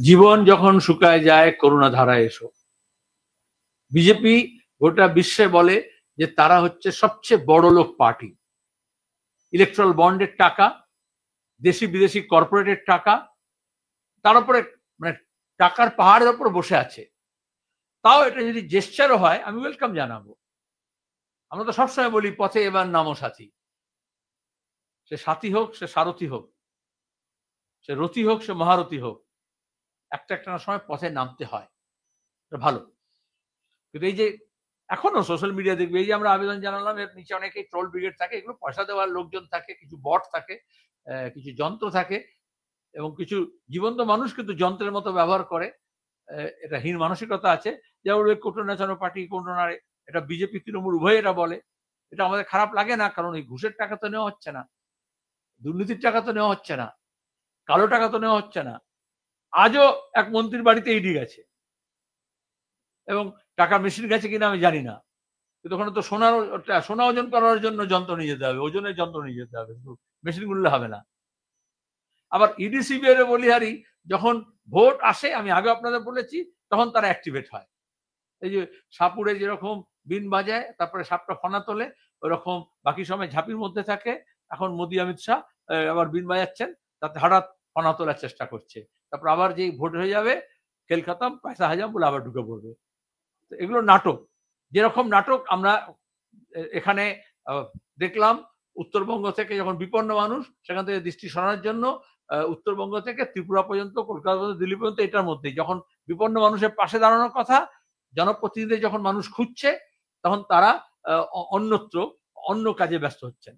জীবন যখন শুকায় যায় করুণা ধারায় এসো। বিজেপি গোটা বিশ্বে বলে যে তারা হচ্ছে সবচেয়ে বড় লোক পার্টি। ইলেকট্রাল বন্ডের টাকা, দেশি বিদেশি কর্পোরেটের টাকা, তার উপরে মানে টাকার পাহাড়ের উপর বসে আছে। তাও এটা যদি জেস্চারও হয় আমি ওয়েলকাম জানাবো। আমরা তো সবসময় বলি পথে এবার নামো সাথী। সে সাথী হোক, সে সারথী হোক, সে রথী হোক, সে মহারথী হোক, একটা একটা সময় পথে নামতে হয়, এটা ভালো। কিন্তু এই যে এখনো সোশ্যাল মিডিয়া দেখবে, এই যে আমরা আবেদন জানালাম, এর নিচে অনেকেই ট্রোল ব্রিগেড থাকে, এগুলো পয়সা দেওয়ার লোকজন থাকে, কিছু বট থাকে, কিছু যন্ত্র থাকে, এবং কিছু জীবন্ত মানুষ কিন্তু যন্ত্রের মতো ব্যবহার করে। এটা হীন মানসিকতা আছে, যেমন কোটো নাচানো পার্টি, কোটো না, এটা বিজেপি তৃণমূল উভয় এটা বলে। এটা আমাদের খারাপ লাগে না, কারণ এই ঘুষের টাকা তো নেওয়া হচ্ছে না, দুর্নীতির টাকা তো নেওয়া হচ্ছে না, কালো টাকা তো নেওয়া হচ্ছে না। আজও এক মন্ত্রীর বাড়িতে ইডি গেছে, এবং টাকা মেশিন গেছে কিনা আমি জানি না, কিন্তু ওখানে তো সোনা ওজন করার জন্য যন্ত্র নিয়ে যেতে হবে, ওজনের যন্ত্র নিয়ে যেতে হবে, কিন্তু মেশিন গুনলে হবে না। আবার ইডি সিবিআই বলিহারি যখন ভোট আসে, আমি আগে আপনাদের বলেছি, তখন তারা অ্যাক্টিভেট হয়। এই যে সাপুড়ে যেরকম বিন বাজায়, তারপরে সাপটা ফনা তোলে, ওরকম বাকি সময় ঝাঁপির মধ্যে থাকে। এখন মোদী অমিত শাহ আবার বিন বাজাচ্ছেন, তাতে হঠাৎ ফনা তোলার চেষ্টা করছে, তারপর আবার যেই ভোট হয়ে যাবে, খেল খতম, পয়সা হাজাম বলে আবার ঢুকে পড়বে। এগুলো নাটক। যেরকম নাটক আমরা এখানে দেখলাম, উত্তরবঙ্গ থেকে যখন বিপন্ন মানুষ, সেখান থেকে দৃষ্টি সরানোর জন্য উত্তরবঙ্গ থেকে ত্রিপুরা পর্যন্ত, কলকাতা পর্যন্ত, দিল্লি পর্যন্ত, এটার মধ্যেই যখন বিপন্ন মানুষের পাশে দাঁড়ানোর কথা, জনপ্রতিনিধি যখন মানুষ খুঁজছে, তখন তারা অন্যত্র অন্য কাজে ব্যস্ত হচ্ছেন।